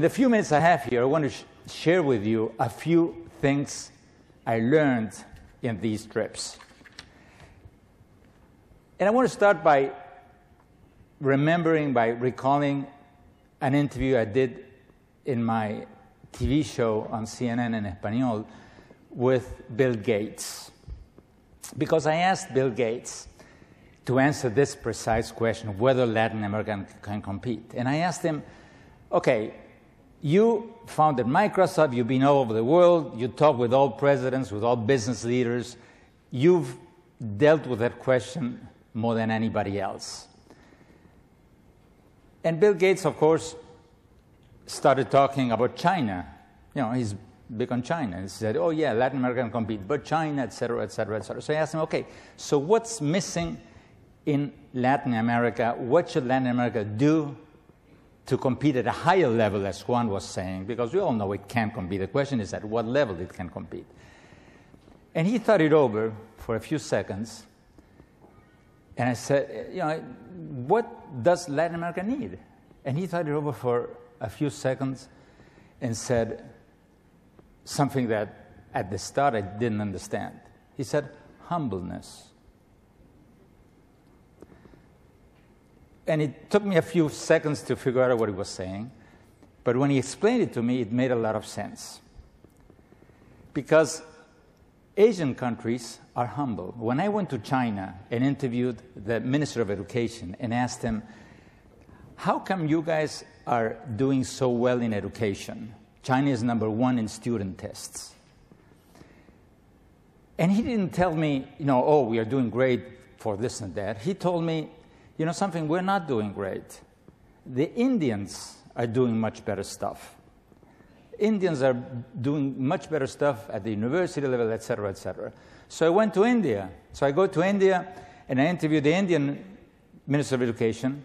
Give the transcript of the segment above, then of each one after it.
In the few minutes I have here, I want to share with you a few things I learned in these trips. And I want to start by recalling an interview I did in my TV show on CNN en Español with Bill Gates. Because I asked Bill Gates to answer this precise question of whether Latin America can compete. And I asked him, okay, you founded Microsoft, you've been all over the world, you talk with all presidents, with all business leaders, you've dealt with that question more than anybody else. And Bill Gates, of course, started talking about China. You know, he's big on China. He said, oh yeah, Latin America can compete, but China, et cetera, et cetera, et cetera. So I asked him, okay, so what's missing in Latin America? What should Latin America do to compete at a higher level, as Juan was saying? Because we all know it can compete. The question is at what level it can compete. And he thought it over for a few seconds. And I said, you know, what does Latin America need? And he thought it over for a few seconds and said something that at the start I didn't understand. He said, humbleness. And it took me a few seconds to figure out what he was saying. But when he explained it to me, it made a lot of sense. Because Asian countries are humble. When I went to China and interviewed the Minister of Education and asked him, how come you guys are doing so well in education? China is #1 in student tests. And he didn't tell me, you know, oh, we are doing great for this and that. He told me, you know something, we're not doing great. The Indians are doing much better stuff. Indians are doing much better stuff at the university level, et cetera, et cetera. So I went to India. So I go to India, and I interview the Indian Minister of Education,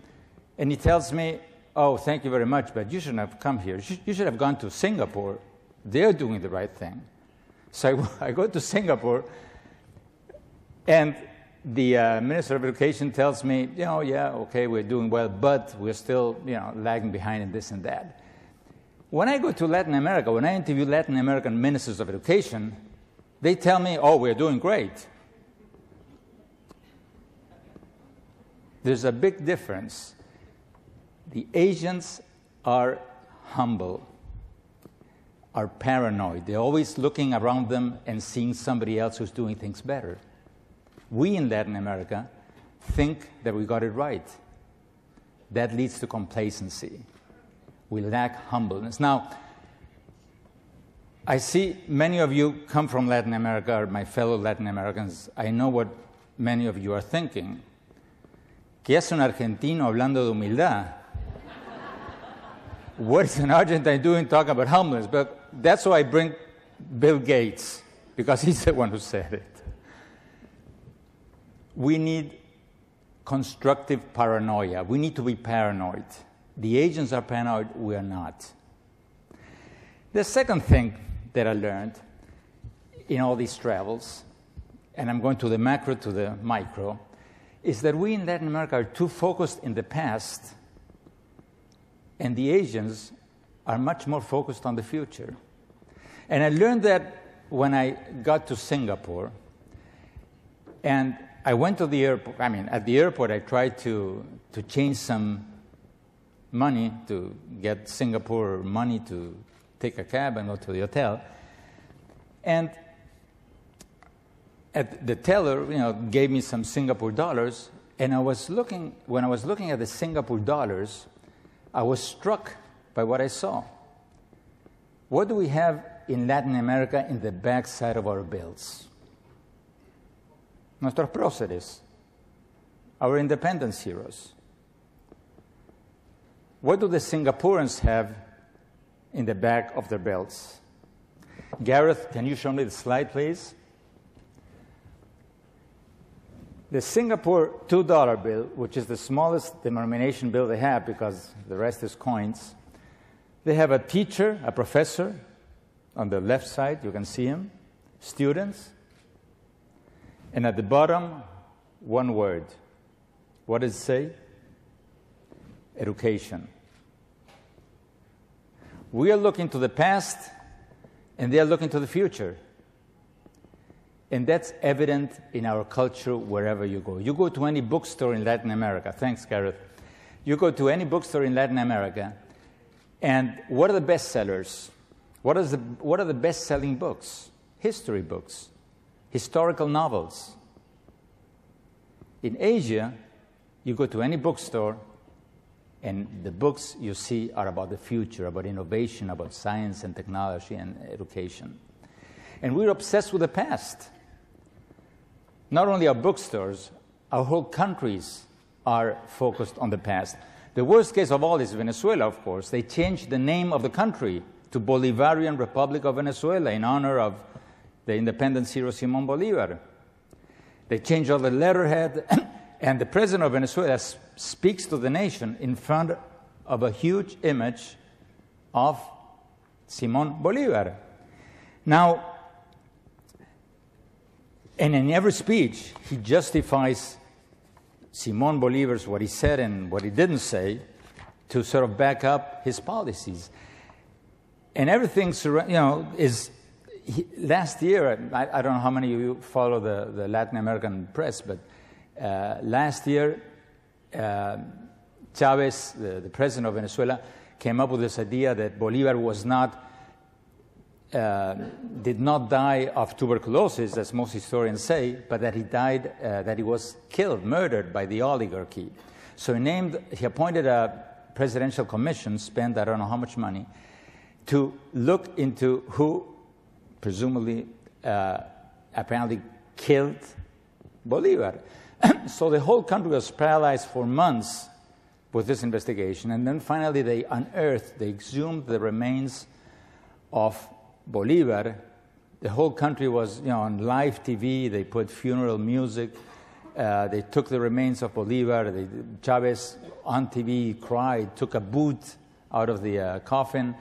and he tells me, oh, thank you very much, but you shouldn't have come here. You should have gone to Singapore. They're doing the right thing. So I go to Singapore, and the Minister of Education tells me, you know, yeah, okay, we're doing well, but we're still, you know, lagging behind in this and that. When I go to Latin America, when I interview Latin American ministers of education, they tell me, oh, we're doing great. There's a big difference. The Asians are humble, are paranoid. They're always looking around them and seeing somebody else who's doing things better. We in Latin America think that we got it right. That leads to complacency. We lack humbleness. Now, I see many of you come from Latin America, or my fellow Latin Americans. I know what many of you are thinking. ¿Qué hace un argentino hablando de humildad? What is an Argentine doing talking about humbleness? But that's why I bring Bill Gates, because he's the one who said it. We need constructive paranoia. We need to be paranoid. The Asians are paranoid, we are not. The second thing that I learned in all these travels, and I'm going to the macro to the micro, is that we in Latin America are too focused in the past, and the Asians are much more focused on the future. And I learned that when I got to Singapore, and I went to the airport. I mean, at the airport, I tried to change some money to get Singapore money to take a cab and go to the hotel. And the teller, you know, gave me some Singapore dollars. And when I was looking at the Singapore dollars, I was struck by what I saw. What do we have in Latin America in the backside of our bills? Nuestros próceres, our independence heroes. What do the Singaporeans have in the back of their belts? Gareth, can you show me the slide, please? The Singapore $2 bill, which is the smallest denomination bill they have because the rest is coins, they have a teacher, a professor, on the left side, you can see him, students, and at the bottom, one word. What does it say? Education. We are looking to the past, and they are looking to the future. And that's evident in our culture wherever you go. You go to any bookstore in Latin America. Thanks, Gareth. You go to any bookstore in Latin America, and what are the bestsellers? What are the best-selling books? History books, historical novels. In Asia, you go to any bookstore, and the books you see are about the future, about innovation, about science and technology and education. And we're obsessed with the past. Not only our bookstores, our whole countries are focused on the past. The worst case of all is Venezuela, of course. They changed the name of the country to Bolivarian Republic of Venezuela in honor of the independence hero Simón Bolívar. They changed all the letterhead, and the president of Venezuela speaks to the nation in front of a huge image of Simón Bolívar. Now, and in every speech, he justifies Simón Bolívar's, what he said and what he didn't say, to sort of back up his policies. And everything, is... last year, I don't know how many of you follow the Latin American press, but last year, Chavez, the president of Venezuela, came up with this idea that Bolívar did not die of tuberculosis, as most historians say, but that he died, that he was killed, murdered by the oligarchy. So he appointed a presidential commission, spent I don't know how much money, to look into who presumably, apparently killed Bolívar. So the whole country was paralyzed for months with this investigation, and then finally they exhumed the remains of Bolívar. The whole country was, on live TV. They put funeral music. They took the remains of Bolívar. Chavez on TV cried, took a boot out of the coffin.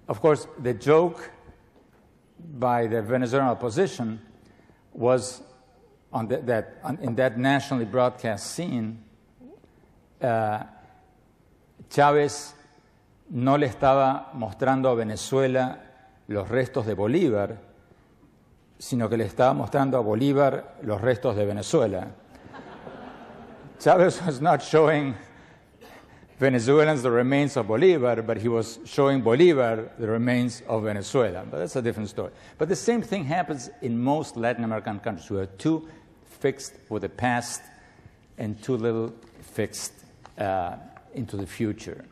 Of course, the joke by the Venezuelan opposition was in that nationally broadcast scene, Chávez no le estaba mostrando a Venezuela los restos de Bolívar, sino que le estaba mostrando a Bolívar los restos de Venezuela. Chávez was not showing Venezuelans the remains of Bolívar, but he was showing Bolívar the remains of Venezuela. But that's a different story. But the same thing happens in most Latin American countries. We are too fixed with the past and too little fixed into the future.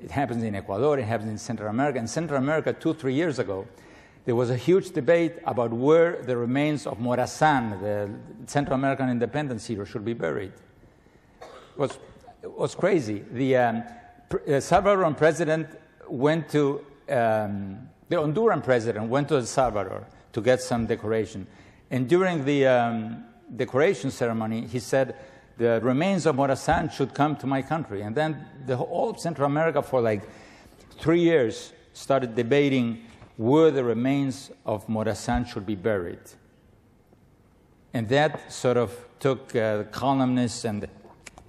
It happens in Ecuador, it happens in Central America. In Central America, 2-3 years ago, there was a huge debate about where the remains of Morazán, the Central American independence hero, should be buried. It was crazy. The Salvadoran president went to, the Honduran president went to El Salvador to get some decoration. And during the decoration ceremony, he said, the remains of Morazán should come to my country. And then all of Central America for like 3 years started debating where the remains of Morazán should be buried. And that sort of took columnists and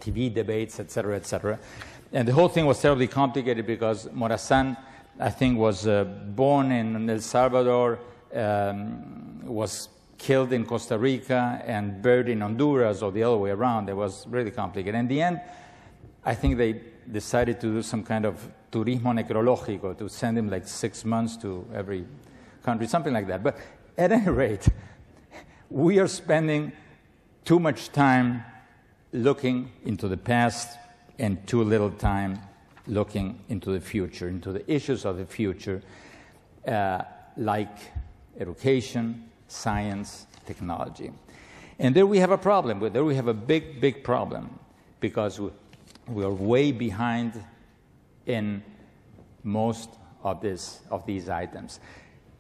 TV debates, et cetera, and the whole thing was terribly complicated because Morazán, I think, was born in El Salvador, was killed in Costa Rica, and buried in Honduras, or the other way around. It was really complicated. In the end, I think they decided to do some kind of turismo necrológico, to send him like 6 months to every country, something like that. But at any rate, we are spending too much time looking into the past and too little time looking into the future, into the issues of the future, like education, science, technology. And there we have a problem. There we have a big, big problem, because we are way behind in most of these items.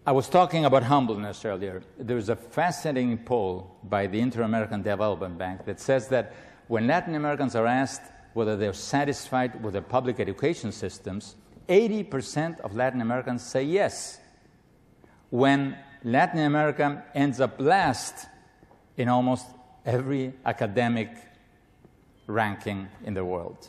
I was talking about humbleness earlier. There's a fascinating poll by the Inter-American Development Bank that says that when Latin Americans are asked whether they're satisfied with their public education systems, 80% of Latin Americans say yes. When Latin America ends up last in almost every academic ranking in the world.